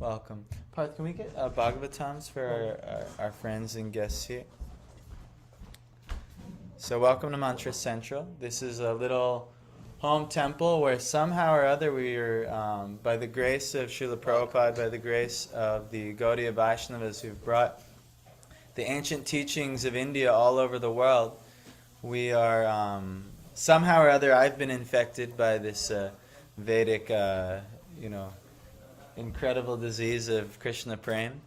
Welcome. Parth, can we get Bhagavatams for our friends and guests here? So welcome to Mantra Central. This is a little home temple where somehow or other we are, by the grace of Srila Prabhupada, by the grace of the Gaudiya Vaishnavas who've brought the ancient teachings of India all over the world, we are, somehow or other, I've been infected by this Vedic, incredible disease of Krishna Prem.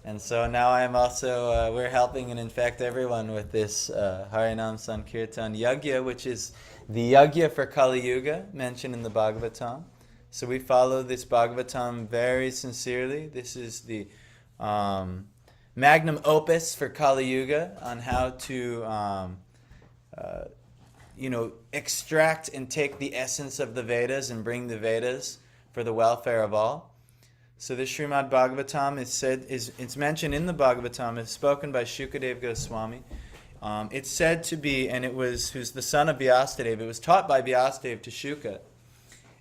And so now I'm also, we're helping and infect everyone with this Harinam Sankirtan Yagya, which is the Yagya for Kali Yuga, mentioned in the Bhagavatam. So we follow this Bhagavatam very sincerely. This is the magnum opus for Kali Yuga on how to, extract and take the essence of the Vedas and bring the Vedas for the welfare of all. So the Srimad Bhagavatam it's mentioned in the Bhagavatam, is spoken by Shukadeva Goswami. It's said to be, who's the son of Vyasadeva. It was taught by Vyasadeva to Shuka.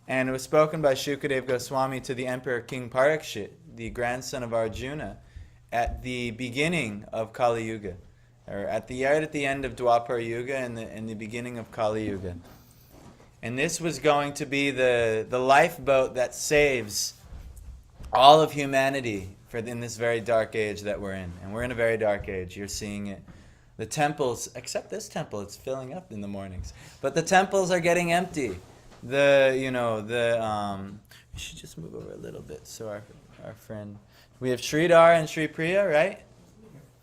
And it was spoken by Shukadeva Goswami to the Emperor King Parikshit, the grandson of Arjuna, at the beginning of Kali Yuga. Or right at the end of Dwapara Yuga and the beginning of Kali Yuga. And this was going to be the lifeboat that saves all of humanity in this very dark age that we're in. And we're in a very dark age. You're seeing it. The temples, except this temple, it's filling up in the mornings. But the temples are getting empty. We should just move over a little bit so our friend... We have Sridhar and Sri Priya, right?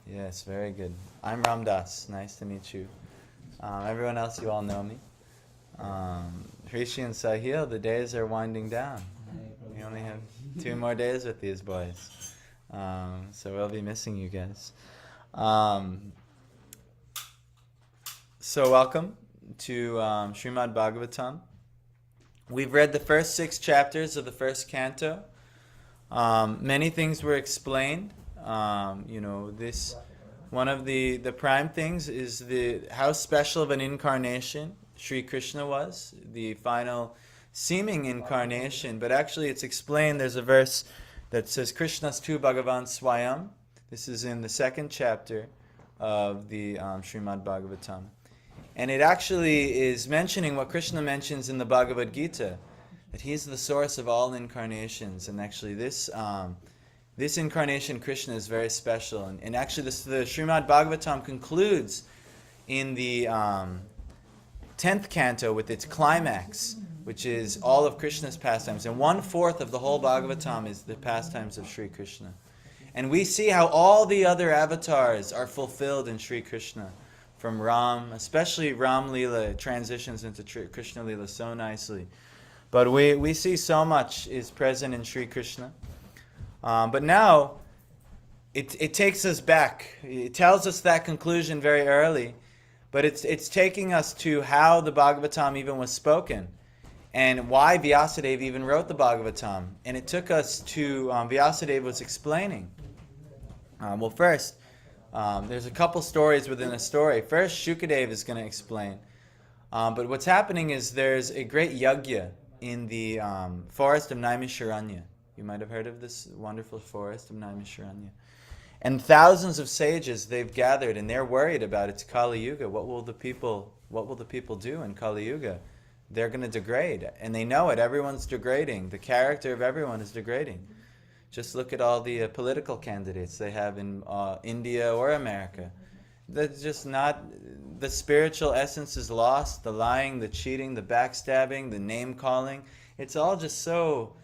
Yes, very good. I'm Ramdas. Nice to meet you. Everyone else, you all know me. Rishi and Sahil, the days are winding down. We only have 2 more days with these boys. So we'll be missing you guys. So welcome to Srimad Bhagavatam. We've read the first 6 chapters of the first canto. Many things were explained. One of the prime things is how special of an incarnation Sri Krishna was, the final seeming incarnation, but actually it's explained. There's a verse that says Krishna's tu Bhagavan Swayam. This is in the 2nd chapter of the Srimad Bhagavatam. And it actually is mentioning what Krishna mentions in the Bhagavad Gita, that he's the source of all incarnations. And actually this incarnation, Krishna, is very special. And actually the Srimad Bhagavatam concludes in the 10th canto with its climax, which is all of Krishna's pastimes. And 1/4 of the whole Bhagavatam is the pastimes of Sri Krishna. And we see how all the other avatars are fulfilled in Sri Krishna. From Ram, especially Ram Leela transitions into Krishna Leela so nicely. But we see so much is present in Sri Krishna. But now, it takes us back. It tells us that conclusion very early. But it's taking us to how the Bhagavatam even was spoken. And why Vyasadeva even wrote the Bhagavatam. And it took us to, Vyasadeva was explaining. First, there's a couple stories within a story. First, Shukadeva is going to explain. But what's happening is there's a great yagya in the forest of Naimisharanya. You might have heard of this wonderful forest of Naimisharanya. And thousands of sages, they've gathered, and they're worried about its Kali Yuga. What will the people do in Kali Yuga? They're going to degrade. And they know it. Everyone's degrading. The character of everyone is degrading. Just look at all the political candidates they have in India or America. That's just not... The spiritual essence is lost. The lying, the cheating, the backstabbing, the name-calling. It's all just so...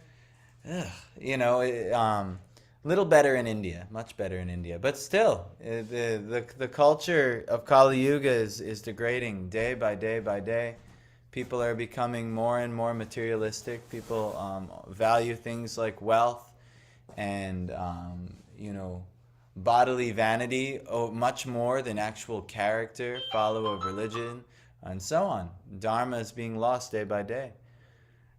little better in India. Much better in India. But still, the culture of Kali Yuga is degrading day by day by day. People are becoming more and more materialistic. People value things like wealth and bodily vanity much more than actual character, follow of religion, and so on. Dharma is being lost day by day.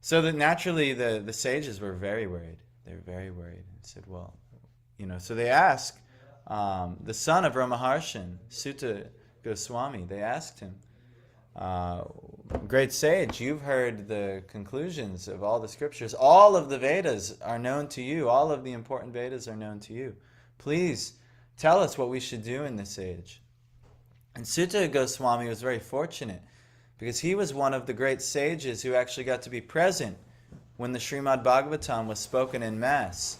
So that naturally the sages were very worried. They're very worried. They said, so they asked the son of Ramaharshan, Sutta Goswami, they asked him, great sage, you've heard the conclusions of all the scriptures. All of the Vedas are known to you. All of the important Vedas are known to you. Please tell us what we should do in this age. And Sutta Goswami was very fortunate because he was one of the great sages who actually got to be present when the Srimad Bhagavatam was spoken in Mass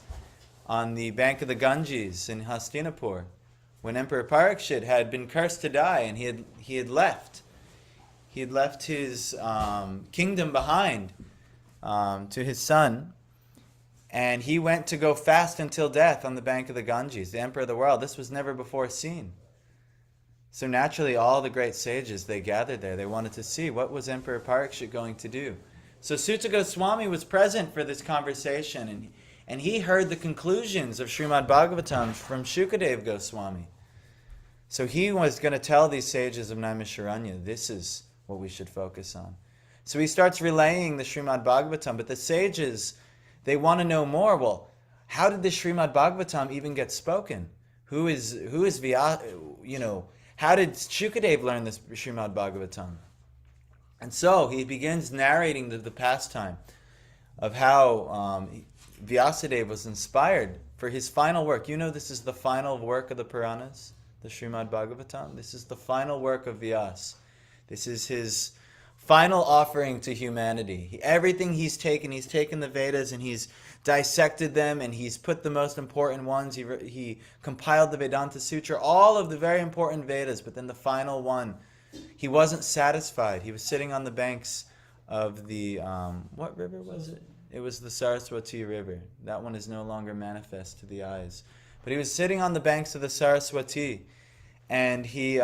on the bank of the Ganges in Hastinapur, when Emperor Parikshit had been cursed to die and he had left. He had left his kingdom behind to his son, and he went to go fast until death on the bank of the Ganges, the emperor of the world. This was never before seen. So naturally, all the great sages, they gathered there. They wanted to see what was Emperor Parikshit going to do. So Sutta Goswami was present for this conversation, and he heard the conclusions of Srimad Bhagavatam from Shukadev Goswami. So he was going to tell these sages of Naimisharanya, this is what we should focus on. So he starts relaying the Srimad Bhagavatam, but the sages, they want to know more. Well, how did the Srimad Bhagavatam even get spoken? Who is Vyasa, how did Shukadev learn this Srimad Bhagavatam? And so he begins narrating the pastime of how Vyasadeva was inspired for his final work. You know, this is the final work of the Puranas, the Srimad Bhagavatam. This is the final work of Vyasa. This is his final offering to humanity. Everything he's taken the Vedas and he's dissected them and he's put the most important ones. He compiled the Vedanta Sutra, all of the very important Vedas, but then the final one, he wasn't satisfied. He was sitting on the banks of the, what river was it? It was the Saraswati River. That one is no longer manifest to the eyes. But he was sitting on the banks of the Saraswati, and he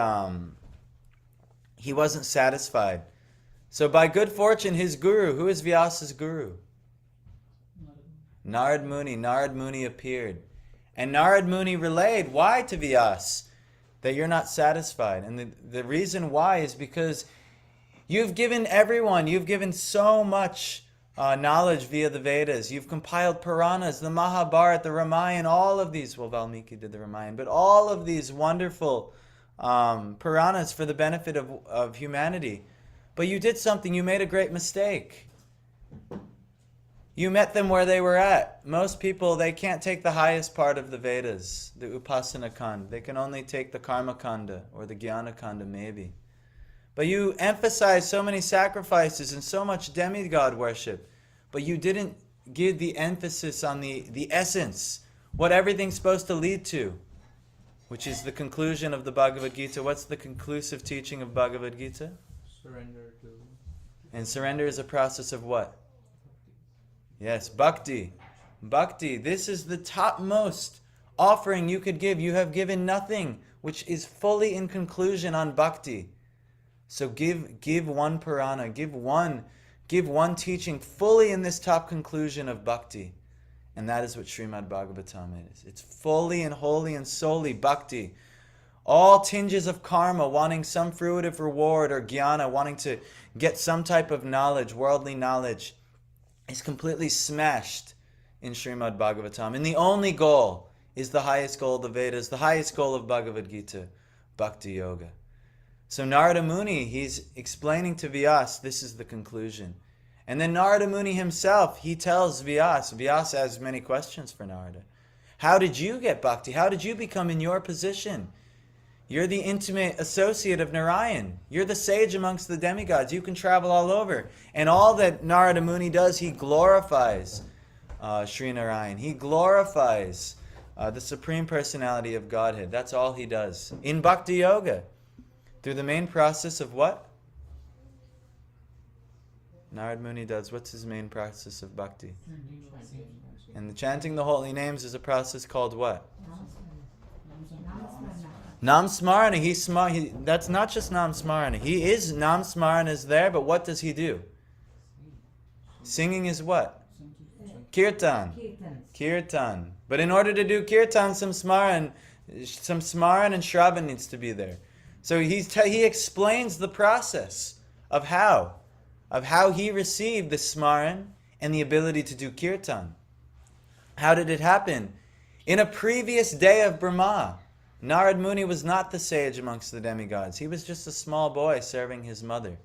wasn't satisfied. So by good fortune, his guru, who is Vyasa's guru? Narad Muni. Narad Muni appeared. And Narad Muni relayed why to Vyasa that you're not satisfied. And the reason why is because you've given so much knowledge via the Vedas. You've compiled Puranas, the Mahabharata, the Ramayana, all of these. Well, Valmiki did the Ramayana, but all of these wonderful Puranas for the benefit of humanity. But you did something. You made a great mistake. You met them where they were at. Most people, they can't take the highest part of the Vedas, the Upasana Kanda. They can only take the Karma Kanda or the Jnana Kanda maybe. But you emphasize so many sacrifices and so much demigod worship, but you didn't give the emphasis on the essence, what everything's supposed to lead to, which is the conclusion of the Bhagavad Gita. What's the conclusive teaching of Bhagavad Gita? Surrender to. And surrender is a process of what? Yes, bhakti. Bhakti. This is the topmost offering you could give. You have given nothing, which is fully in conclusion on bhakti. So give one Purana, give one teaching fully in this top conclusion of bhakti. And that is what Srimad Bhagavatam is. It's fully and wholly and solely bhakti. All tinges of karma, wanting some fruitive reward, or jnana, wanting to get some type of knowledge, worldly knowledge, is completely smashed in Srimad Bhagavatam. And the only goal is the highest goal of the Vedas, the highest goal of Bhagavad Gita, Bhakti Yoga. So Narada Muni, he's explaining to Vyasa, this is the conclusion. And then Narada Muni himself, he tells Vyasa has many questions for Narada. How did you get bhakti? How did you become in your position? You're the intimate associate of Narayan. You're the sage amongst the demigods. You can travel all over. And all that Narada Muni does, he glorifies Sri Narayan. He glorifies the Supreme Personality of Godhead. That's all he does. In Bhakti Yoga. Through the main process of what? Narad Muni does. What's his main process of bhakti? And the chanting the holy names is a process called what? Nam Smarana. That's not just Nam Smarana. Nam Smarana is there, but what does he do? Singing is what? Kirtan. Kirtan. But in order to do kirtan, some smaran and shravan needs to be there. So he explains the process of how he received the smaran and the ability to do kirtan. How did it happen? In a previous day of Brahma, Narad Muni was not the sage amongst the demigods. He was just a small boy serving his mother.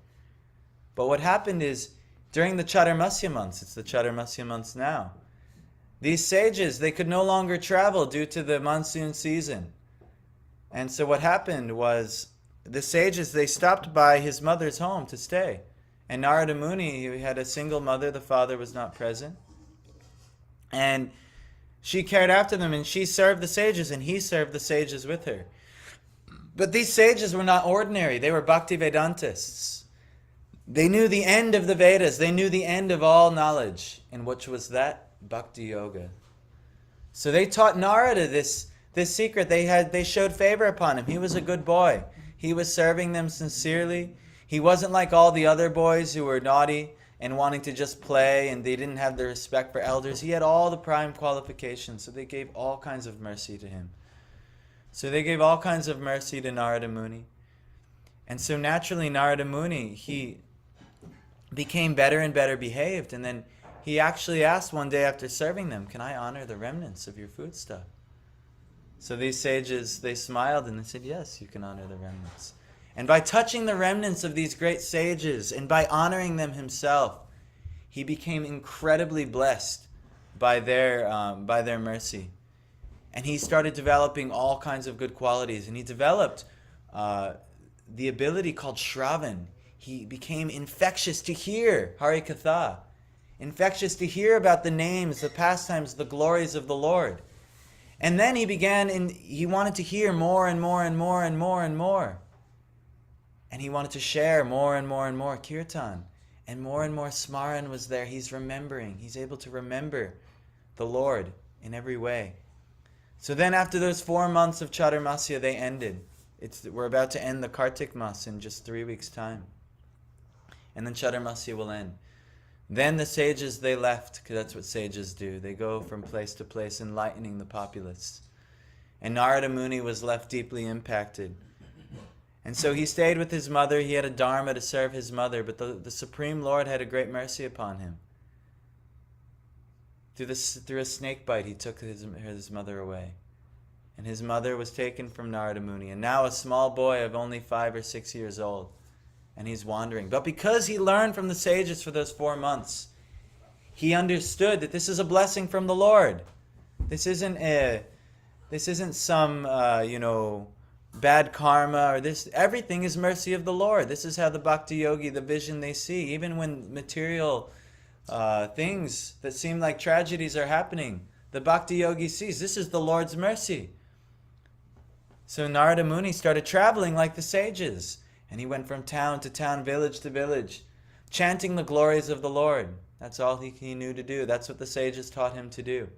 But what happened is, during the Chaturmasya months, it's the Chaturmasya months now, these sages, they could no longer travel due to the monsoon season. And so what happened was, the sages, they stopped by his mother's home to stay. And Narada Muni, he had a single mother, the father was not present. And she cared after them, and she served the sages, and he served the sages with her. But these sages were not ordinary. They were Bhakti Vedantists. They knew the end of the Vedas. They knew the end of all knowledge. And which was that? Bhakti Yoga. So they taught Narada this secret. They showed favor upon him. He was a good boy. He was serving them sincerely. He wasn't like all the other boys who were naughty and wanting to just play, and they didn't have the respect for elders. He had all the prime qualifications, so they gave all kinds of mercy to him. So they gave all kinds of mercy to Narada Muni. And so naturally Narada Muni, he became better and better behaved, and then he actually asked one day after serving them, "Can I honor the remnants of your foodstuff?" So these sages, they smiled and they said, "Yes, you can honor the remnants." And by touching the remnants of these great sages and by honoring them himself, he became incredibly blessed by their mercy. And he started developing all kinds of good qualities. And he developed the ability called Shravan. He became infectious to hear Harikatha, infectious to hear about the names, the pastimes, the glories of the Lord. And then he wanted to hear more and more and more and more and more. And he wanted to share more and more and more kirtan. And more smaran was there. He's remembering. He's able to remember the Lord in every way. So then after those 4 months of Chaturmasya, they ended. We're about to end the Kartik Mas in just 3 weeks' time. And then Chaturmasya will end. Then the sages, they left, because that's what sages do. They go from place to place, enlightening the populace. And Narada Muni was left deeply impacted. And so he stayed with his mother. He had a dharma to serve his mother, but the Supreme Lord had a great mercy upon him. Through a snake bite, he took his mother away. And his mother was taken from Narada Muni. And now a small boy of only 5 or 6 years old. And he's wandering. But because he learned from the sages for those 4 months, he understood that this is a blessing from the Lord. This isn't some bad karma, or this. Everything is mercy of the Lord. This is how the Bhakti Yogi, the vision they see. Even when material things that seem like tragedies are happening, the Bhakti Yogi sees this is the Lord's mercy. So Narada Muni started traveling like the sages. And he went from town to town, village to village, chanting the glories of the Lord. That's all he knew to do. That's what the sages taught him to do.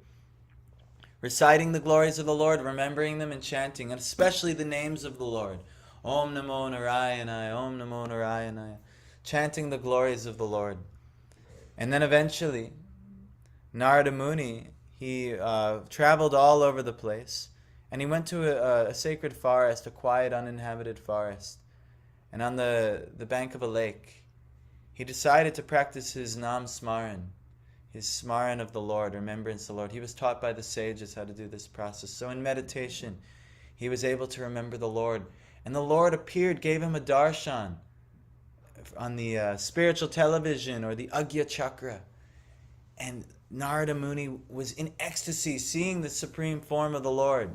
Reciting the glories of the Lord, remembering them and chanting, and especially the names of the Lord. Om Namo Narayana, Om Namo Narayana. Chanting the glories of the Lord. And then eventually, Narada Muni, he traveled all over the place. And he went to a sacred forest, a quiet, uninhabited forest. And on the bank of a lake, he decided to practice his Nam Smaran, his Smaran of the Lord, remembrance of the Lord. He was taught by the sages how to do this process. So in meditation, he was able to remember the Lord. And the Lord appeared, gave him a darshan on the spiritual television or the Agya Chakra. And Narada Muni was in ecstasy seeing the supreme form of the Lord.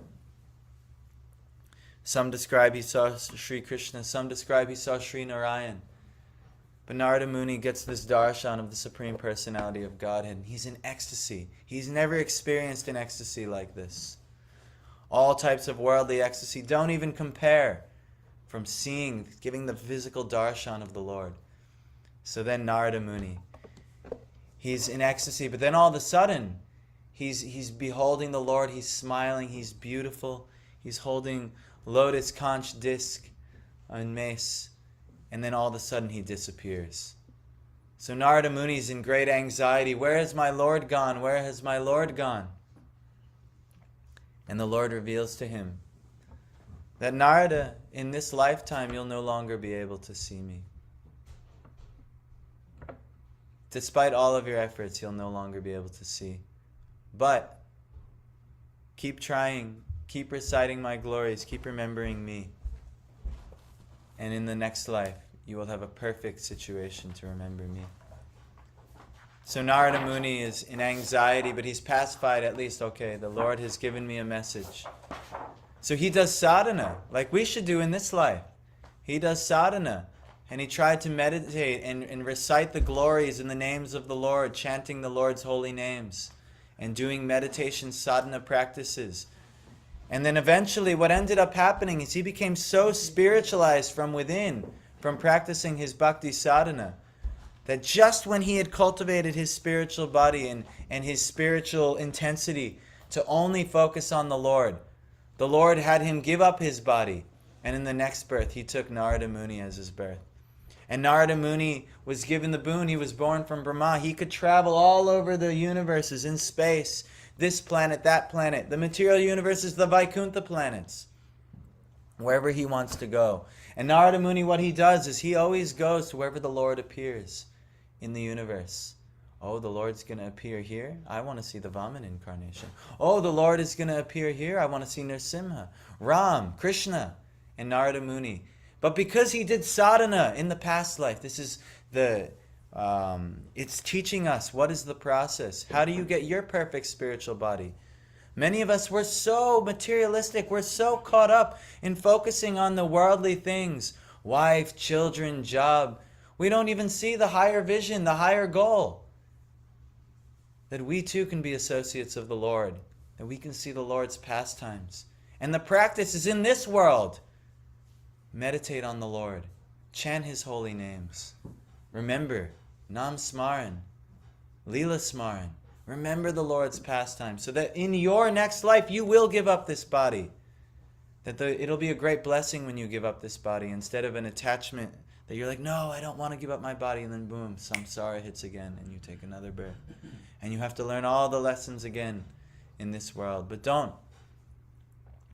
Some describe he saw Sri Krishna, some describe he saw Sri Narayan. But Narada Muni gets this darshan of the Supreme Personality of Godhead, and he's in ecstasy. He's never experienced an ecstasy like this. All types of worldly ecstasy don't even compare from giving the physical darshan of the Lord. So then Narada Muni, he's in ecstasy, but then all of a sudden, he's beholding the Lord, he's smiling, he's beautiful, he's holding lotus conch disc and mace, and then all of a sudden he disappears. So Narada Muni is in great anxiety. Where has my Lord gone? Where has my Lord gone? And the Lord reveals to him that Narada, in this lifetime, you'll no longer be able to see me. Despite all of your efforts, you'll no longer be able to see. But keep trying. Keep reciting my glories. Keep remembering me. And in the next life, you will have a perfect situation to remember me. So Narada Muni is in anxiety, but he's pacified at least. Okay, the Lord has given me a message. So he does sadhana, like we should do in this life. He does sadhana, and he tried to meditate and recite the glories and the names of the Lord, chanting the Lord's holy names, and doing meditation sadhana practices. And then eventually what ended up happening is he became so spiritualized from within, from practicing his bhakti sadhana, that just when he had cultivated his spiritual body and his spiritual intensity to only focus on the Lord had him give up his body. And in the next birth, he took Narada Muni as his birth. And Narada Muni was given the boon. He was born from Brahma. He could travel all over the universes in space, this planet, that planet, the material universes, the Vaikuntha planets, wherever he wants to go. And Narada Muni, what he does is he always goes to wherever the Lord appears in the universe. Oh, the Lord's going to appear here? I want to see the Vaman incarnation. Oh, the Lord is going to appear here? I want to see Nrsimha, Ram, Krishna, and Narada Muni. But because he did sadhana in the past life, this is it's teaching us what is the process. How do you get your perfect spiritual body? Many of us, we're so materialistic. We're so caught up in focusing on the worldly things. Wife, children, job. We don't even see the higher vision, the higher goal. That we too can be associates of the Lord. That we can see the Lord's pastimes. And the practice is in this world. Meditate on the Lord. Chant His holy names. Remember, Nam Smaran, Leela Smaran. Remember the Lord's pastime, so that in your next life you will give up this body. It'll be a great blessing when you give up this body, instead of an attachment that you're like, no, I don't want to give up my body, and then boom, samsara hits again, and you take another birth. And you have to learn all the lessons again in this world. But don't.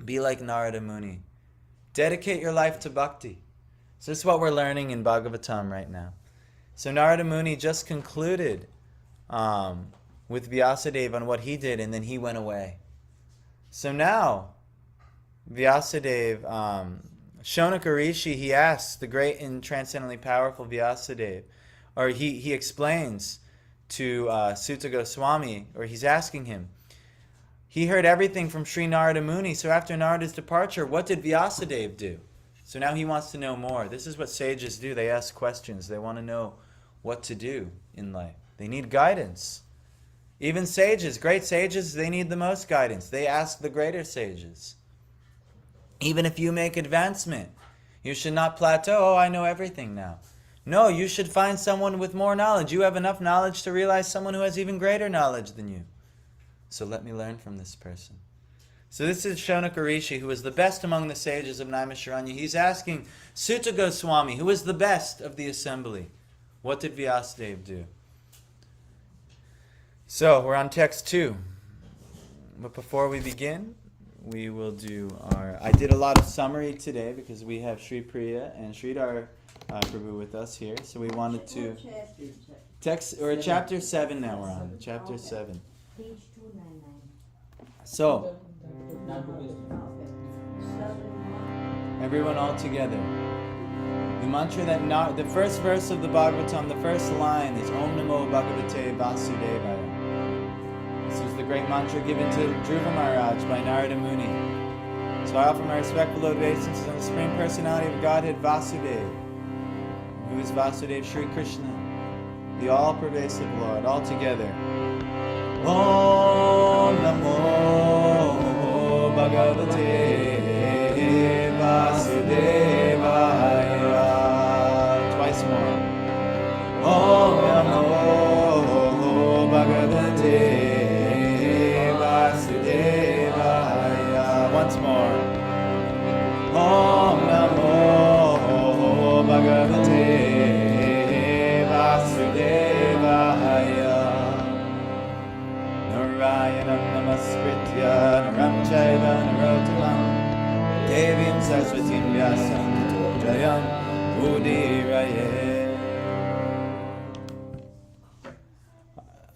Be like Narada Muni. Dedicate your life to bhakti. So this is what we're learning in Bhagavatam right now. So Narada Muni just concluded with Vyasadeva on what he did, and then he went away. So now, Vyasadeva, Shonaka Rishi, he asks the great and transcendently powerful Vyasadeva, or he explains to Sutta Goswami, or he's asking him, he heard everything from Sri Narada Muni, so after Narada's departure, what did Vyasadeva do? So now he wants to know more. This is what sages do. They ask questions. They want to know what to do in life. They need guidance. Even sages, great sages, they need the most guidance. They ask the greater sages. Even if you make advancement, you should not plateau, oh, I know everything now. No, you should find someone with more knowledge. You have enough knowledge to realize someone who has even greater knowledge than you. So let me learn from this person. So this is Shonaka Rishi, who is the best among the sages of Naimisharanya. He's asking Sutta Goswami, who is the best of the assembly, what did Vyasadeva do? So we're on text 2. But before we begin, we will do I did a lot of summary today because we have Sri Priya and Sridhar Prabhu with us here. So we wanted to chapter 7 now we're on. Chapter 7. Page 299. So everyone all together. The mantra that the first verse of the Bhagavatam, the first line is Om Namo Bhagavate Vasudevaya. This was the great mantra given to Dhruva Maharaj by Narada Muni. So I offer my respectful obeisances on the Supreme Personality of Godhead Vasudeva, who is Vasudeva Shri Krishna, the all-pervasive Lord, all together. Om Namo Bhagavate Vasudevaya. Twice more. Om Namo Bhagavate Vasudevaya. Once more. Om Namo Bhagavate Vasudevaya. Narayanam Namaskritya Naram Chaiva Narottamam Devyam Saraswatim Vyasam Tato Jayam Udiraye.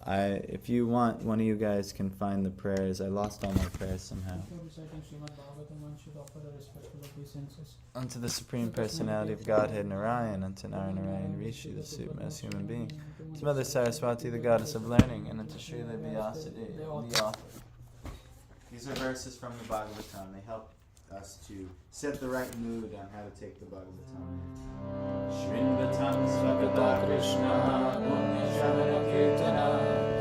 I If you want, one of you guys can find the prayers. I lost all my prayers somehow. Before reciting Srimad Bhagavatam, one should offer a respectful obeisances. Unto the Supreme Personality of Godhead, Narayan, unto Narayan Rishi, the supremest human being, to Mother Saraswati, the goddess of learning, and unto Srila Vyasadeva, the author. These are verses from the Bhagavatam. They help us to set the right mood on how to take the Bhagavatam. Shrinvatam Svagata Krishna Punya Shavana Kirtana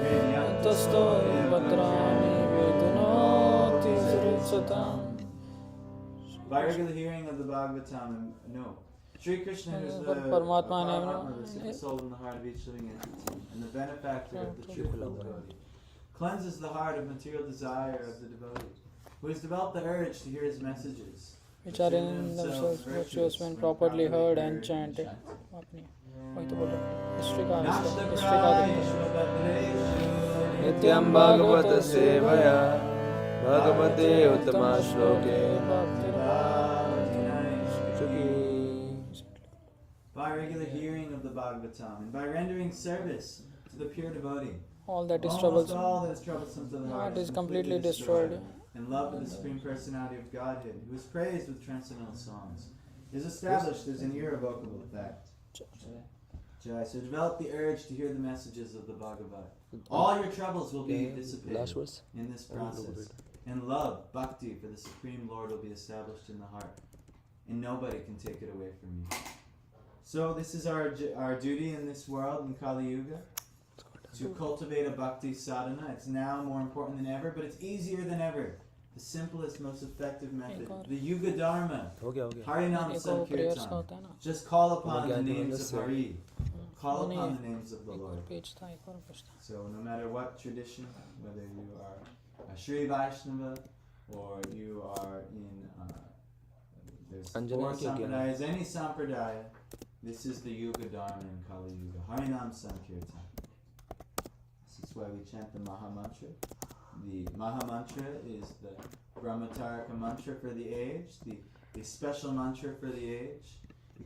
Vinyantastoy Vadrani Vedunoti Zritsatam. By regular hearing of the Bhagavatam, no. Sri Krishna is the Paramatma, the soul in the heart of each living entity, and the benefactor of the true devotee. Cleanses the heart of material desire of the devotee, who has developed the urge to hear his messages, which are in themselves virtuous when properly heard and chanted. Nityam Bhagavata Sevaya Bhagavate Uttama Shloke by regular hearing of the Bhagavatam and by rendering service to the pure devotee, all that is troublesome, all that is troublesome to the heart is completely destroyed. In love with the Supreme Personality of Godhead, who is praised with transcendental songs, is established as an irrevocable fact. Jai. So develop the urge to hear the messages of the Bhagavad. All your troubles will be dissipated in this process. And love, bhakti, for the Supreme Lord will be established in the heart. And nobody can take it away from you. So this is our duty in this world, in Kali Yuga, to cultivate a bhakti sadhana. It's now more important than ever, but it's easier than ever. The simplest, most effective method. The Yuga Dharma. Harinam Sankirtan. Just call upon the names of Hari. Call upon the names of the Lord. So no matter what tradition, whether you are a Sri Vaishnava or you are in there's four sampradayas, any sampradaya, this is the Yuga Dharma in Kali Yuga. Harinam Sankirtan. This is why we chant the Maha Mantra. The Maha Mantra is the Brahmataraka mantra for the age, the special mantra for the age.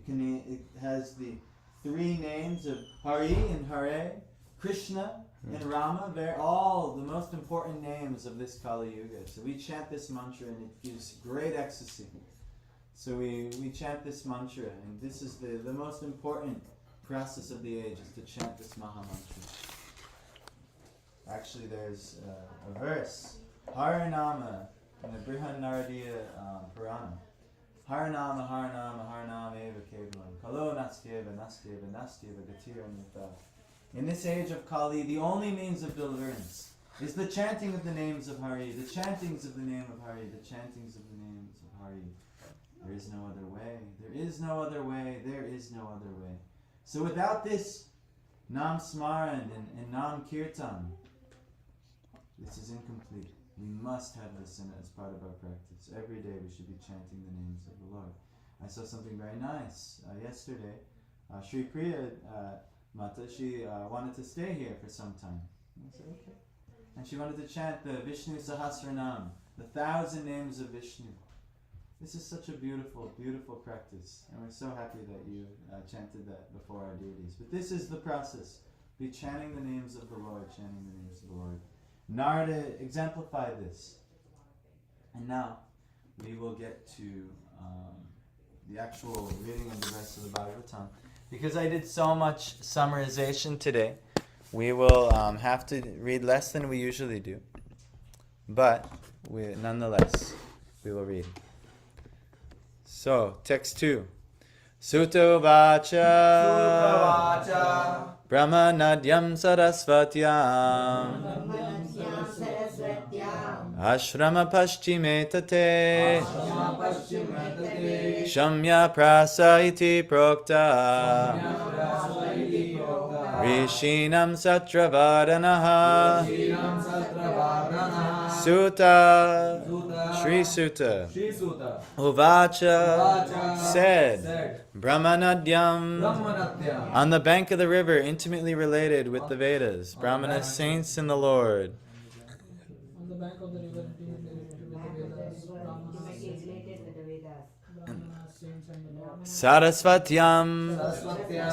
It has the three names of Hari and Hare, Krishna and Rama. They're all the most important names of this Kali Yuga. So we chant this mantra and it gives great ecstasy. So we chant this mantra, and this is the most important process of the age, is to chant this Maha Mantra. Actually, there's a verse, Harinama, in the Brihan Naradiya Purana. Harinama, Harinama, Harinama eva kevalam, kalo nastyeva, nastyeva, nastyeva, gatiranyata. In this age of Kali, the only means of deliverance is the chanting of the names of Hari, the chantings of the name of Hari, the chantings of the names of Hari. There is no other way. There is no other way. There is no other way. So without this Nam Smaran and Nam Kirtan, this is incomplete. We must have this as part of our practice. Every day we should be chanting the names of the Lord. I saw something very nice yesterday. Sri Priya Mata, she wanted to stay here for some time. I said, okay. And she wanted to chant the Vishnu Sahasranam, the 1,000 names of Vishnu. This is such a beautiful, beautiful practice. And we're so happy that you chanted that before our deities. But this is the process. Be chanting the names of the Lord, chanting the names of the Lord. Narada exemplified this. And now we will get to the actual reading of the rest of the Bhagavatam. Because I did so much summarization today, we will have to read less than we usually do. But nonetheless, we will read. So, text 2. Sutta vacha Brahmanadyam Sarasvatyam Ashrama Paschime Tate Shamya Prasa iti Prokta Rishinam Satravadanaha Sutta Sri Sutta Uvacha said Brahmanadyam on the bank of the river, intimately related with the Vedas, Brahmana saints in the Lord. On the bank of the river, related with the Vedas, Sarasvatyam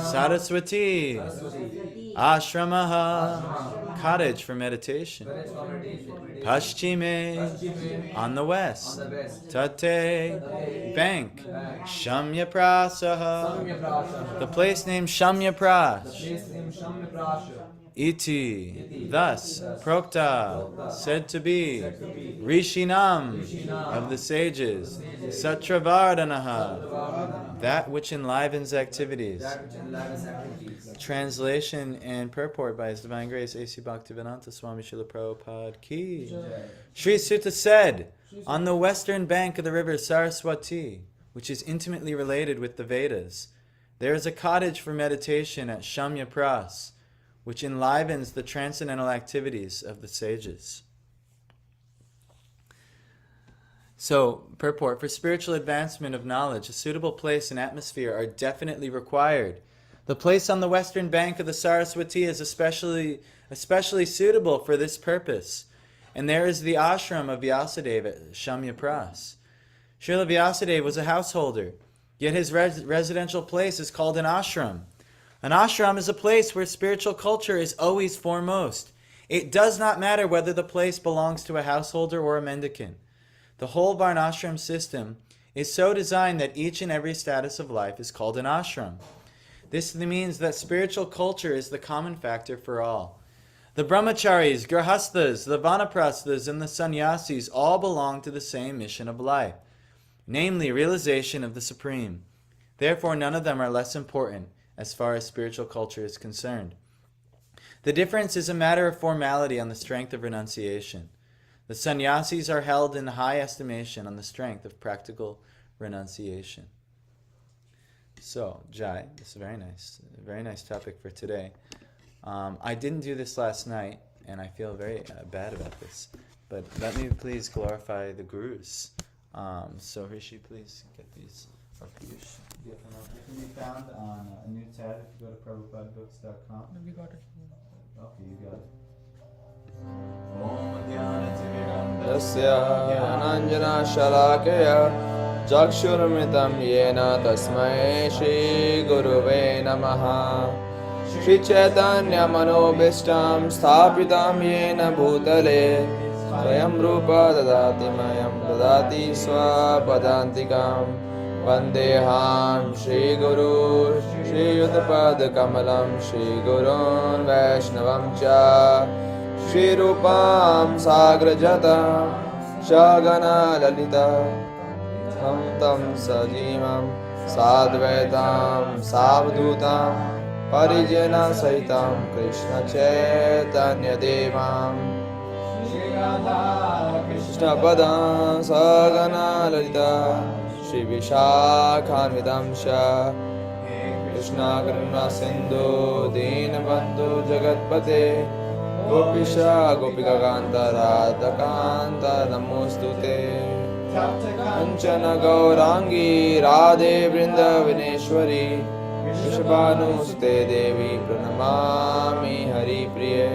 Saraswati Ashramaha, cottage for meditation. Paschime, on the west. Tate, bank. Shamyaprasaha, the place named Shamyaprash. Iti, thus, Prokta, said to be, Rishinam, of the sages, Satravardhanaha, that which enlivens activities. Translation and purport by His Divine Grace A.C. Bhaktivedanta Swami Srila Prabhupada Ki. Sri Sutta said, on the western bank of the river Saraswati, which is intimately related with the Vedas, there is a cottage for meditation at Shamyapras, which enlivens the transcendental activities of the sages. So, purport, for spiritual advancement of knowledge, a suitable place and atmosphere are definitely required. The place on the western bank of the Saraswati is especially suitable for this purpose. And there is the ashram of Vyasadeva at Shamyapras. Srila Vyasadeva was a householder, yet his residential place is called an ashram. An ashram is a place where spiritual culture is always foremost. It does not matter whether the place belongs to a householder or a mendicant. The whole Varnashram system is so designed that each and every status of life is called an ashram. This means that spiritual culture is the common factor for all. The brahmacharis, grahasthas, the vanaprasthas, and the sannyasis all belong to the same mission of life, namely realization of the Supreme. Therefore, none of them are less important as far as spiritual culture is concerned. The difference is a matter of formality on the strength of renunciation. The sannyasis are held in high estimation on the strength of practical renunciation. So, Jai, this is very nice topic for today. I didn't do this last night, and I feel very bad about this. But let me please glorify the gurus. So, Rishi, please get these. Or Piyush, get them up. They can be found on a new tab if you go to prabhupadbooks.com. We got it. Okay, you got it. Tasya ananjana shalakaya chakshurmitam yena tasmai Shri Guruve namaha. Shri Chaitanya manobishtam sthapitam yena bhutale swayam rupa dadati mayam dadati swapadantikam Vandeham Shri Guru Shri Yudhapad Kamalam Shri Gurun Vaishnavam Cha Shri Rupam Sagrajatam Shagana Lalita Tam Tam Sajivam Sadvaitam Savdutam Parijana Sahitam Krishna Chaitanya Devam Krishna Padam Sagana Lalita Shri Vishakhanvidamsha Krishna Karuna Sindhu Deenabandhu Jagatpate Gopisha Gopika Kanta Radha Kanta Namostute Kanchana Gaurangi Radhe Vrindavaneshwari Vrishabhanusute Devi Pranamami Hari Priye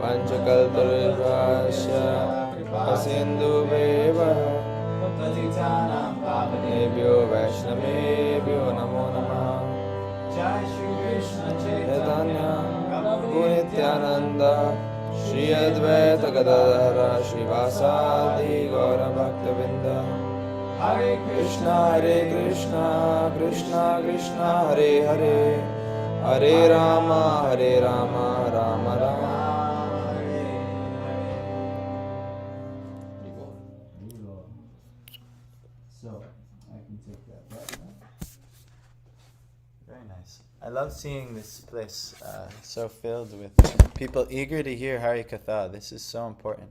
Vanchakalparvasya Pasindhu Beva Nebhyo Vaishnavebhyo Namo Namah. Jai Shri Krishna Chaitanya Prabhu Nityananda Shri Advaita Gadadhara Shivasadi Gaura Bhaktavinda. Hare Krishna Krishna Krishna Hare Hare Hare Rama Rama Rama So, I can take that back now. Very nice. I love seeing this place so filled with people eager to hear Hari Katha. This is so important.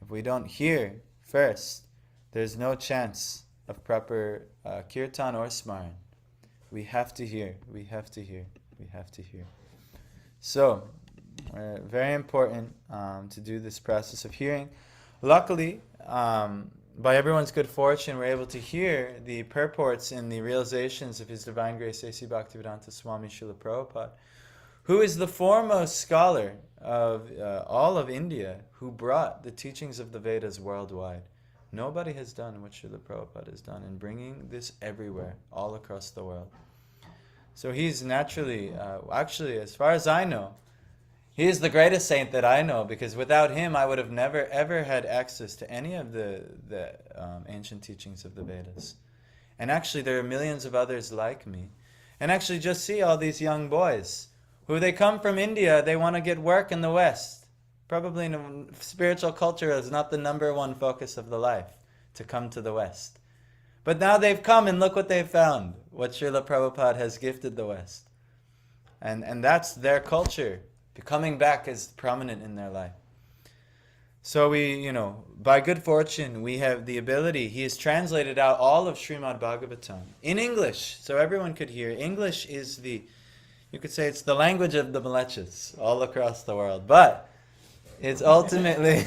If we don't hear first, there's no chance of proper kirtan or smaran. We have to hear. So, very important to do this process of hearing. Luckily, by everyone's good fortune, we're able to hear the purports and the realizations of His Divine Grace A.C. Bhaktivedanta Swami Srila Prabhupada, who is the foremost scholar of all of India, who brought the teachings of the Vedas worldwide. Nobody has done what Srila Prabhupada has done in bringing this everywhere, all across the world. So he's naturally, actually, as far as I know, he is the greatest saint that I know, because without him I would have never ever had access to any of the ancient teachings of the Vedas. And actually there are millions of others like me. And actually just see all these young boys who they come from India, they want to get work in the West. Probably spiritual culture is not the number one focus of the life, to come to the West. But now they've come and look what they've found, what Srila Prabhupada has gifted the West. And that's their culture. Coming back is prominent in their life. So we, by good fortune, we have the ability. He has translated out all of Srimad Bhagavatam in English, so everyone could hear. English is you could say it's the language of the Malechas all across the world. But it's ultimately,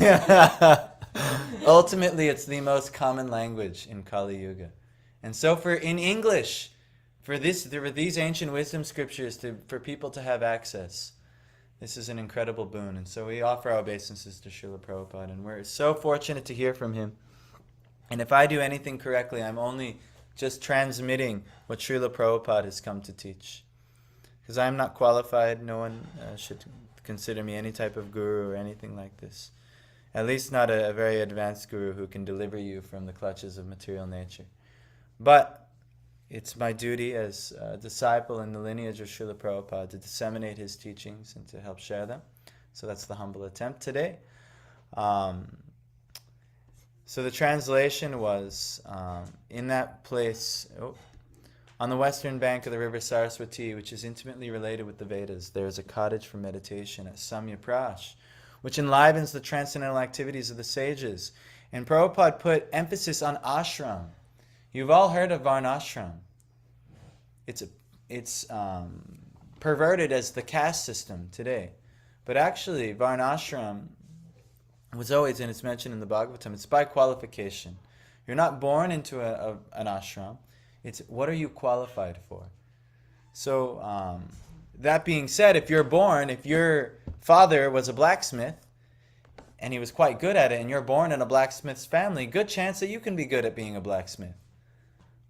it's the most common language in Kali Yuga. And so in English, for these ancient wisdom scriptures, for people to have access, this is an incredible boon. And so we offer our obeisances to Srila Prabhupada, and we're so fortunate to hear from him. And if I do anything correctly, I'm only just transmitting what Srila Prabhupada has come to teach. Because I'm not qualified, no one should consider me any type of guru or anything like this. At least not a very advanced guru who can deliver you from the clutches of material nature. But it's my duty as a disciple in the lineage of Srila Prabhupada to disseminate his teachings and to help share them. So that's the humble attempt today. So the translation was, in that place, on the western bank of the river Saraswati, which is intimately related with the Vedas, there is a cottage for meditation at Samya Prash, which enlivens the transcendental activities of the sages. And Prabhupada put emphasis on ashram. You've all heard of Varnashram. It's perverted as the caste system today. But actually, Varnashram was always, and it's mentioned in the Bhagavatam, it's by qualification. You're not born into an ashram. It's what are you qualified for? So, that being said, if your father was a blacksmith, and he was quite good at it, and you're born in a blacksmith's family, good chance that you can be good at being a blacksmith.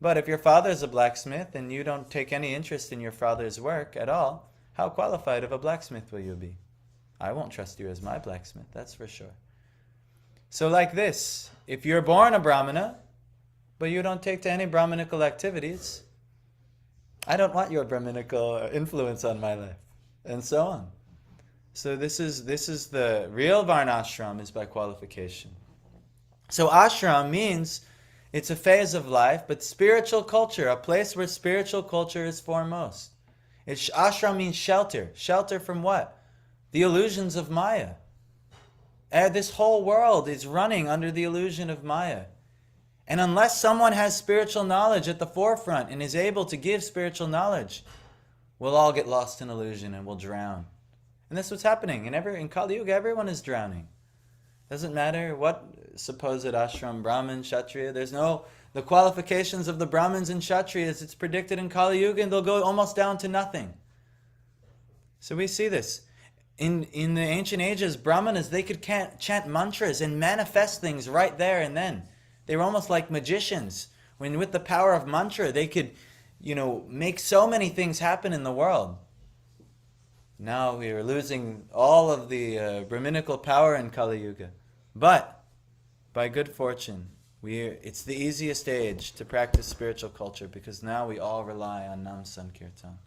But if your father is a blacksmith and you don't take any interest in your father's work at all, how qualified of a blacksmith will you be? I won't trust you as my blacksmith, that's for sure. So like this, if you're born a Brahmana, but you don't take to any Brahmanical activities, I don't want your Brahmanical influence on my life, and so on. So this is the real Varnashram is by qualification. So ashram means it's a phase of life, but spiritual culture, a place where spiritual culture is foremost. Ashram means shelter. Shelter from what? The illusions of Maya. This whole world is running under the illusion of Maya. And unless someone has spiritual knowledge at the forefront and is able to give spiritual knowledge, we'll all get lost in illusion and we'll drown. And that's what's happening. In Kali Yuga, everyone is drowning. Doesn't matter what supposed ashram, Brahmin, Kshatriya. The qualifications of the Brahmins and Kshatriyas, it's predicted in Kali Yuga, and they'll go almost down to nothing. So we see this. In the ancient ages, Brahmanas, they could chant mantras and manifest things right there and then. They were almost like magicians. When with the power of mantra, they could, make so many things happen in the world. Now we are losing all of the Brahminical power in Kali Yuga. But, by good fortune, it's the easiest age to practice spiritual culture because now we all rely on Nam Sankirtan.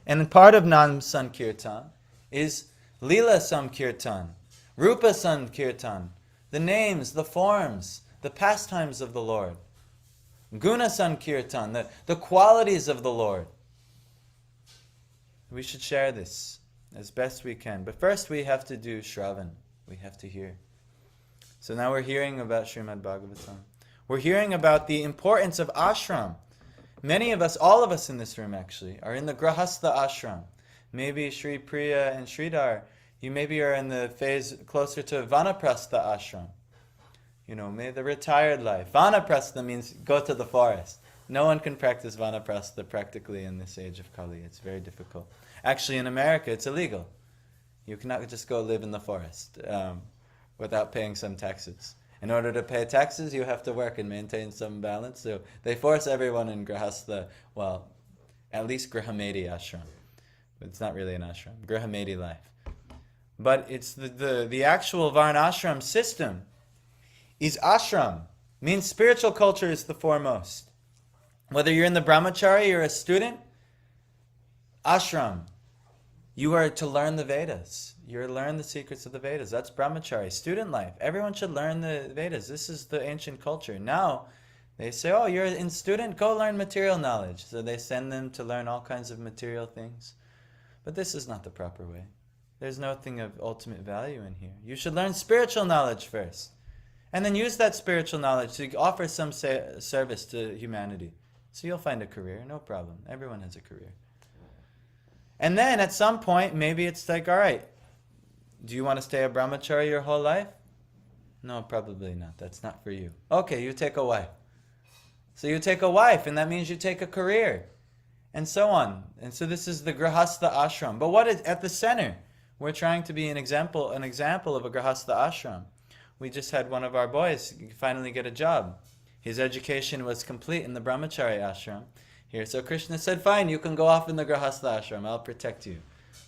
And part of Nam Sankirtan is Lila Sankirtan, Rupa Sankirtan, the names, the forms, the pastimes of the Lord. Guna Sankirtan, the qualities of the Lord. We should share this as best we can. But first we have to do Shravan. We have to hear. So now we're hearing about Srimad Bhagavatam. We're hearing about the importance of ashram. Many of us, all of us in this room actually, are in the Grahastha ashram. Maybe Sri Priya and Sridhar, you maybe are in the phase closer to Vanaprastha ashram. Maybe the retired life. Vanaprastha means go to the forest. No one can practice Vanaprastha practically in this age of Kali. It's very difficult. Actually, in America, it's illegal. You cannot just go live in the forest without paying some taxes. In order to pay taxes, you have to work and maintain some balance. So they force everyone in Grihastha, well, at least Grihamedi ashram. But it's not really an ashram. Grihamedi life. But it's the actual Varnashram system is ashram. Means spiritual culture is the foremost. Whether you're in the brahmachari or a student, ashram. You are to learn the Vedas. You're to learn the secrets of the Vedas. That's brahmachari, student life. Everyone should learn the Vedas. This is the ancient culture. Now, they say, oh, you're in student, go learn material knowledge. So they send them to learn all kinds of material things. But this is not the proper way. There's nothing of ultimate value in here. You should learn spiritual knowledge first. And then use that spiritual knowledge to offer some service to humanity. So you'll find a career, no problem. Everyone has a career. And then at some point, maybe it's like, all right, do you want to stay a brahmachari your whole life? No, probably not. That's not for you. Okay, you take a wife. So you take a wife, and that means you take a career. And so on. And so this is the Grihastha ashram. But what is at the center? We're trying to be an example of a Grihastha ashram. We just had one of our boys finally get a job. His education was complete in the brahmachari ashram here. So Krishna said, fine, you can go off in the Grihastha ashram. I'll protect you.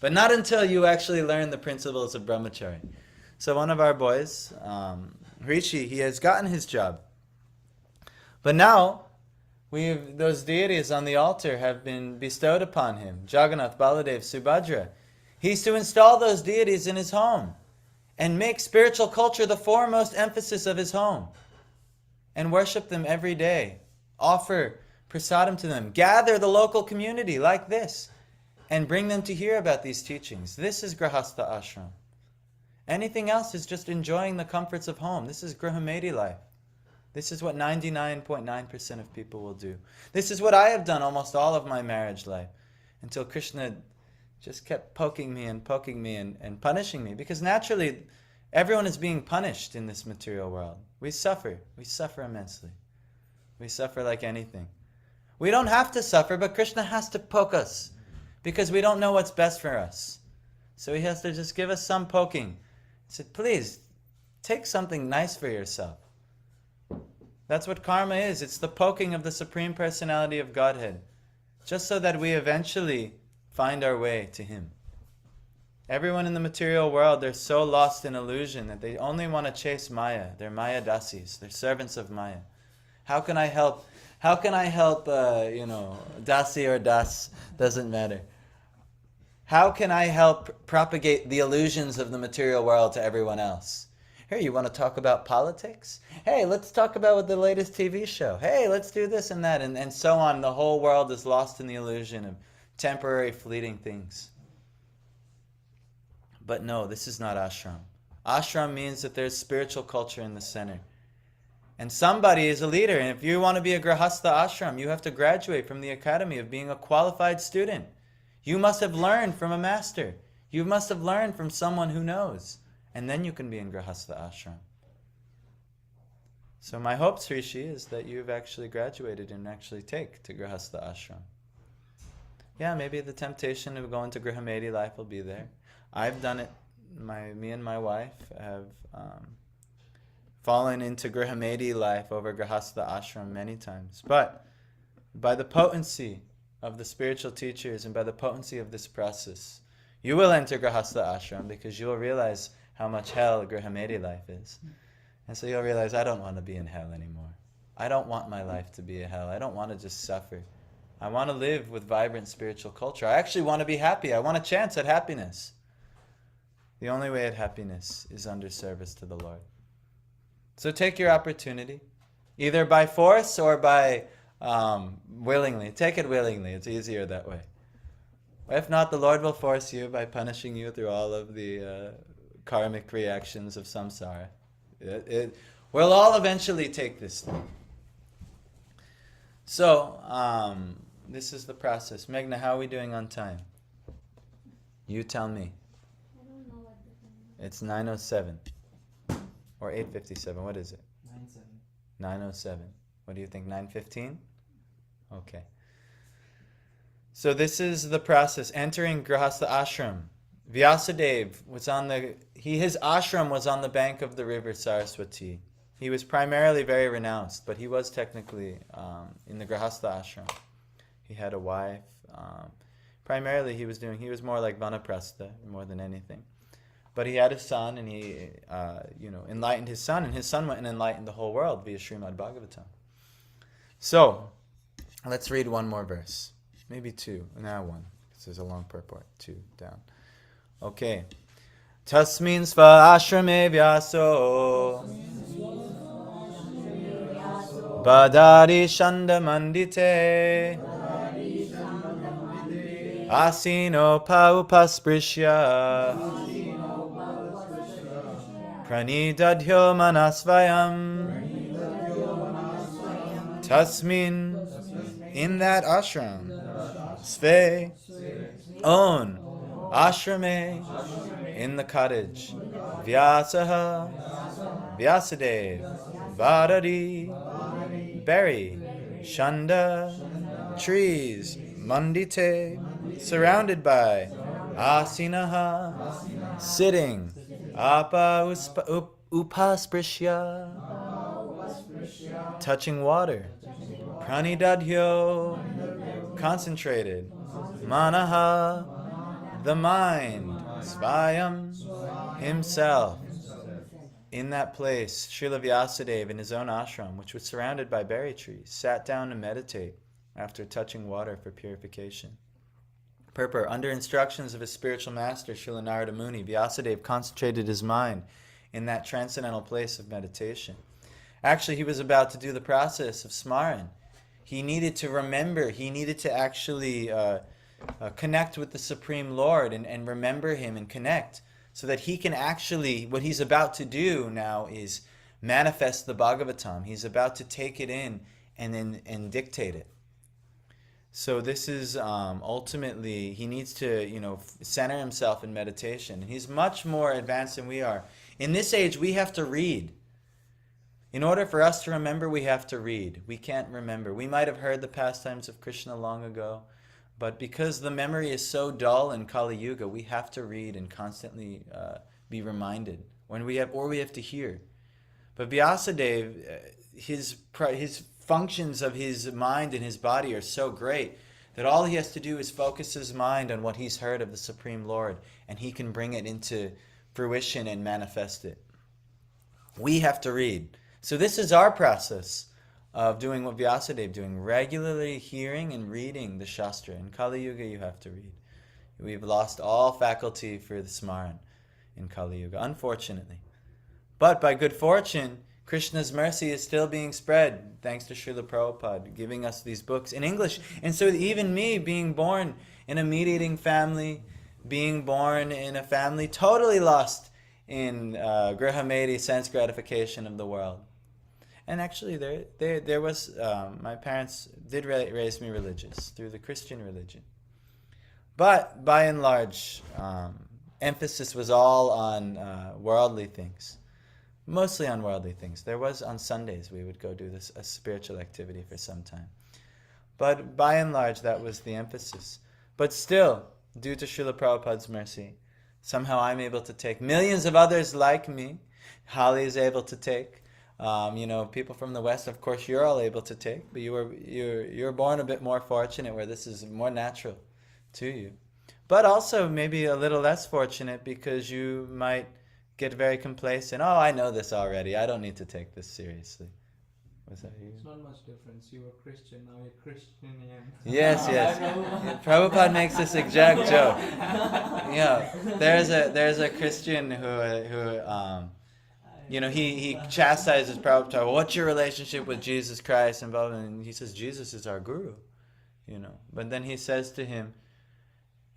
But not until you actually learn the principles of brahmachari. So one of our boys, Rishi, he has gotten his job. But now, those deities on the altar have been bestowed upon him. Jagannath, Baladev, Subhadra. He's to install those deities in his home and make spiritual culture the foremost emphasis of his home. And worship them every day. Offer prasadam to them. Gather the local community like this. And bring them to hear about these teachings. This is Grihastha ashram. Anything else is just enjoying the comforts of home. This is Grihamedi life. This is what 99.9% of people will do. This is what I have done almost all of my marriage life. Until Krishna just kept poking me and punishing me. Because naturally, everyone is being punished in this material world. We suffer. We suffer immensely. We suffer like anything. We don't have to suffer, but Krishna has to poke us. Because we don't know what's best for us. So he has to just give us some poking. He said, please, take something nice for yourself. That's what karma is. It's the poking of the Supreme Personality of Godhead. Just so that we eventually find our way to Him. Everyone in the material world, they're so lost in illusion that they only want to chase Maya. They're Maya dasis. They're servants of Maya. How can I help? Dasi or das, doesn't matter. How can I help propagate the illusions of the material world to everyone else? Here, you want to talk about politics? Hey, let's talk about the latest TV show. Hey, let's do this and that, and so on. The whole world is lost in the illusion of temporary, fleeting things. But no, this is not ashram. Ashram means that there's spiritual culture in the center. And somebody is a leader. And if you want to be a Grihastha ashram, you have to graduate from the academy of being a qualified student. You must have learned from a master. You must have learned from someone who knows. And then you can be in Grihastha ashram. So my hope, Srishi, is that you've actually graduated and actually take to Grihastha ashram. Yeah, maybe the temptation of going to Grihamedi life will be there. I've done it. Me and my wife have fallen into Grihamedi life over Grihastha ashram many times. But by the potency of the spiritual teachers and by the potency of this process, you will enter Grihastha ashram because you will realize how much hell Grihamedi life is. And so you'll realize, I don't want to be in hell anymore. I don't want my life to be a hell. I don't want to just suffer. I want to live with vibrant spiritual culture. I actually want to be happy. I want a chance at happiness. The only way at happiness is under service to the Lord. So take your opportunity, either by force or by willingly. Take it willingly. It's easier that way. If not, the Lord will force you by punishing you through all of the karmic reactions of samsara. We'll all eventually take this thing. So, this is the process. Meghna, how are we doing on time? You tell me. I don't know what the time is. It's 9:07. Or 8:57. What is it? 9:07. What do you think? 9:15? Okay. So this is the process. Entering Grihastha ashram. Vyasadeva was his ashram was on the bank of the river Saraswati. He was primarily very renounced, but he was technically in the Grahastha ashram. He had a wife. Primarily, he was more like Vanaprastha more than anything. But he had a son, and he enlightened his son, and his son went and enlightened the whole world via Srimad Bhagavatam. So, let's read one more verse. Maybe two. Now one. Because there's a long purport. 2 down. Okay. Tasmin sva ashrame vyaso Badari shanda mandite Asino paupasprishya Pranidadhyo manasvayam Tasmin, in that ashram, Sve, own, ashrame, in the cottage, Vyasaha, Vyasadeva, Vadari, berry, Shanda, trees, Mandite, surrounded by, Asinaha, sitting, Apa upasprishya, touching water, Pranidadhyo, concentrated, Manaha, the mind, Svayam, himself. In that place, Srila Vyasadeva, in his own ashram, which was surrounded by berry trees, sat down to meditate after touching water for purification. Purport, under instructions of his spiritual master, Srila Narada Muni, Vyasadeva concentrated his mind in that transcendental place of meditation. Actually, he was about to do the process of smaran. He needed to remember, he needed to actually connect with the Supreme Lord and remember Him and connect, so that he can actually, what he's about to do now is manifest the Bhagavatam. He's about to take it in and dictate it. So this is ultimately, he needs to, center himself in meditation. And he's much more advanced than we are. In this age, we have to read. In order for us to remember, we have to read. We can't remember. We might have heard the pastimes of Krishna long ago, but because the memory is so dull in Kali Yuga, we have to read and constantly be reminded. We have to hear. But Vyasadeva, his functions of his mind and his body are so great that all he has to do is focus his mind on what he's heard of the Supreme Lord, and he can bring it into fruition and manifest it. We have to read. So this is our process of doing what Vyasadeva doing, regularly hearing and reading the Shastra. In Kali Yuga, you have to read. We've lost all faculty for the Smaran in Kali Yuga, unfortunately. But by good fortune, Krishna's mercy is still being spread, thanks to Srila Prabhupada, giving us these books in English. And so even me, being born in a meat-eating family, being born in a family totally lost in Grihamedi, sense gratification of the world. And actually, there was, my parents did raise me religious, through the Christian religion. But by and large, emphasis was all on worldly things. Mostly on worldly things. There was, on Sundays, we would go do a spiritual activity for some time. But by and large, that was the emphasis. But still, due to Srila Prabhupada's mercy, somehow I'm able to take. Millions of others like me, Holly is able to take. People from the West, of course, you're all able to take. But you're born a bit more fortunate, where this is more natural to you. But also maybe a little less fortunate, because you might get very complacent. Oh, I know this already. I don't need to take this seriously. Was that you? It's not much difference. You were Christian, now you're Christianian. Yes. Yeah, Prabhupada makes this exact joke. There's a Christian who he chastises Prabhupada. Well, what's your relationship with Jesus Christ? And blah, blah, and he says, Jesus is our guru. But then he says to him,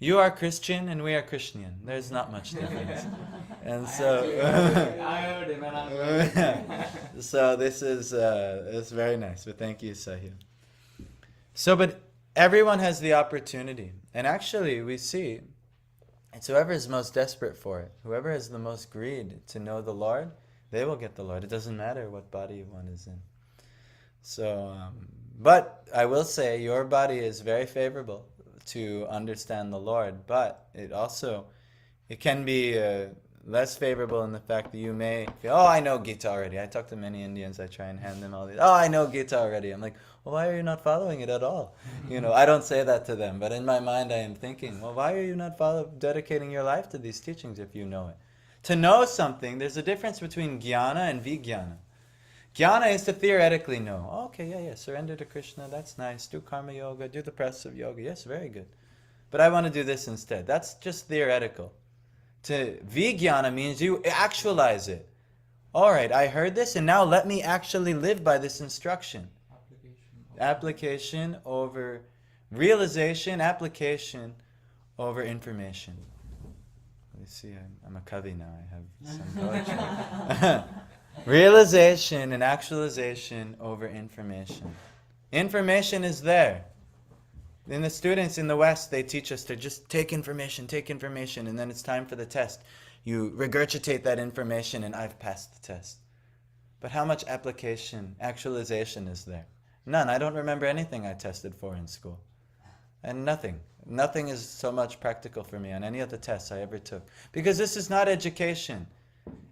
you are Christian and we are Christian. There's not much difference. And so, I heard him, and I'm so this is it's very nice. But thank you, Sahil. So, but everyone has the opportunity, and actually, we see it's whoever is most desperate for it, whoever has the most greed to know the Lord, they will get the Lord. It doesn't matter what body one is in. So, but I will say your body is very favorable to understand the Lord, but it can be less favorable in the fact that you may feel, oh, I know Gita already. I talk to many Indians. I try and hand them all these. Oh, I know Gita already. I'm like, well, why are you not following it at all? I don't say that to them, but in my mind I am thinking, well, why are you not dedicating your life to these teachings if you know it? To know something, there's a difference between jnana and vijnana. Jnana is to theoretically know. Oh, okay, yeah, surrender to Krishna, that's nice. Do karma yoga, do the practice of yoga. Yes, very good. But I want to do this instead. That's just theoretical. To vijnana means you actualize it. All right, I heard this, and now let me actually live by this instruction. Application over realization, application over information. You see, I'm a kavi now. I have some poetry. Realization and actualization over information. Information is there. And the students in the West, they teach us to just take information, and then it's time for the test. You regurgitate that information, and I've passed the test. But how much application, actualization is there? None. I don't remember anything I tested for in school. And nothing. Nothing is so much practical for me on any of the tests I ever took. Because this is not education.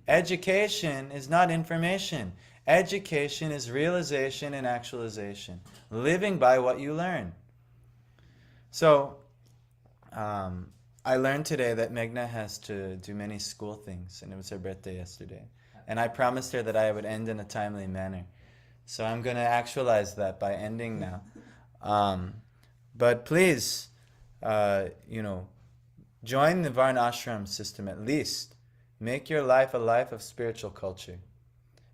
Education is not information. Education is realization and actualization. Living by what you learn. So, I learned today that Meghna has to do many school things, and it was her birthday yesterday. And I promised her that I would end in a timely manner. So I'm going to actualize that by ending now. But please, join the Varna Ashram system at least. Make your life a life of spiritual culture.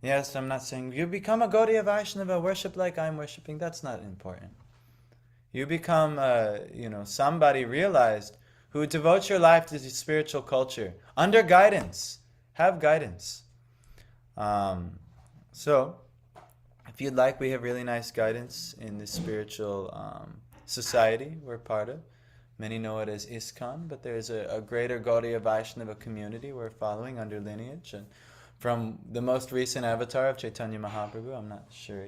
Yes, I'm not saying you become a Gaudiya Vaishnava, worship like I'm worshiping. That's not important. You become, somebody realized who devotes your life to the spiritual culture under guidance. Have guidance. So, if you'd like, we have really nice guidance in the spiritual society we're part of. Many know it as ISKCON, but there's a greater Gaudiya Vaishnava community we're following under lineage. And from the most recent avatar of Chaitanya Mahaprabhu, I'm not sure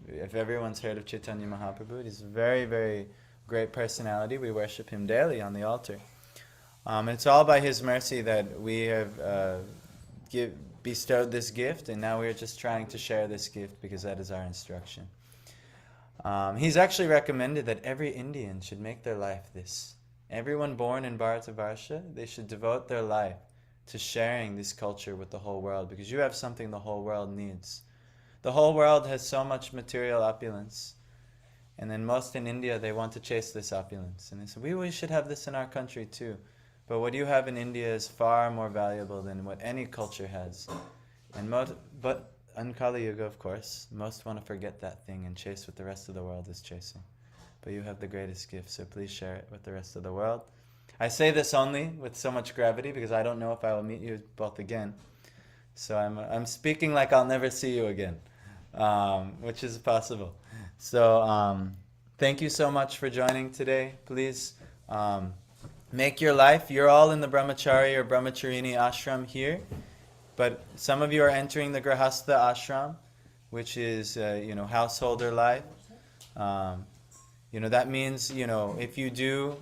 if everyone's heard of Chaitanya Mahaprabhu. He's a very, very great personality. We worship him daily on the altar. It's all by his mercy that we have bestowed this gift, and now we're just trying to share this gift because that is our instruction. He's actually recommended that every Indian should make their life this. Everyone born in Bharatavarsha, they should devote their life to sharing this culture with the whole world, because you have something the whole world needs. The whole world has so much material opulence, and then most in India, they want to chase this opulence. And they say, we should have this in our country too. But what you have in India is far more valuable than what any culture has. But in Kali Yuga, of course, most want to forget that thing and chase what the rest of the world is chasing. But you have the greatest gift, so please share it with the rest of the world. I say this only with so much gravity because I don't know if I will meet you both again. So I'm speaking like I'll never see you again, which is possible. So thank you so much for joining today. Please make your life. You're all in the Brahmachari or Brahmacharini ashram here, but some of you are entering the Grahastha ashram, which is householder life. That means if you do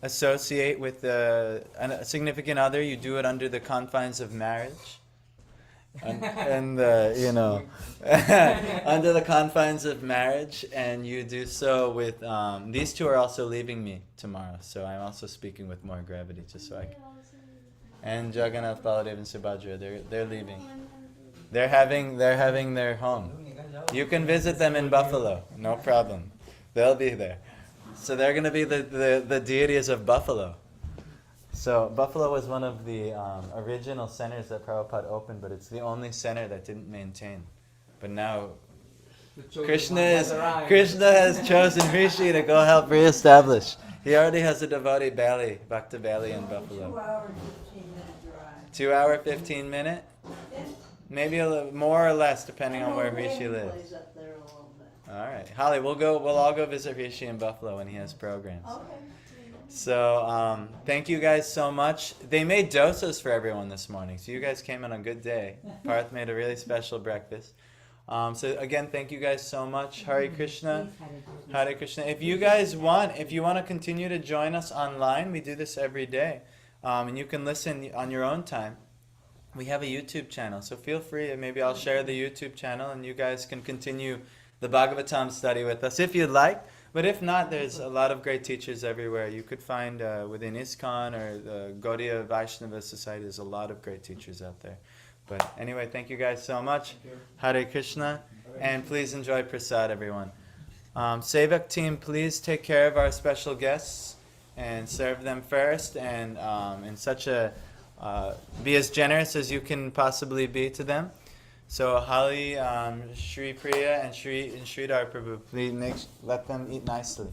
associate with a significant other, you do it under the confines of marriage. And under the confines of marriage, and you do so with these two are also leaving me tomorrow, so I'm also speaking with more gravity, just so I can. And Jagannath, Baladev, and Subhadra, they're leaving. They're having their home. You can visit them in Buffalo, no problem. They'll be there. So they're going to be the deities of Buffalo. So Buffalo was one of the original centers that Prabhupada opened, but it's the only center that didn't maintain. But now Krishna has chosen Rishi to go help reestablish. He already has a devotee Bali, Bhakta Bali in Buffalo. 2 hour, 15 minute? Maybe a little more or less, depending on where Rishi lives. All right, Holly, we'll all go visit Rishi in Buffalo when he has programs. Okay. So, thank you guys so much. They made dosas for everyone this morning, so you guys came on a good day. Parth made a really special breakfast. So again, thank you guys so much. Hare Krishna. Hare Krishna. If you want to continue to join us online, we do this every day. And you can listen on your own time. we have a YouTube channel, so feel free. Maybe I'll share the YouTube channel, and you guys can continue the Bhagavatam study with us if you'd like. But if not, there's a lot of great teachers everywhere. You could find within ISKCON or the Gaudiya Vaishnava Society, there's a lot of great teachers out there. But anyway, thank you guys so much. Hare Krishna. And please enjoy prasad, everyone. Sevak team, please take care of our special guests and serve them first, and in such a be as generous as you can possibly be to them. So Holly, Shri Priya, and Sridhar Prabhu, please let them eat nicely.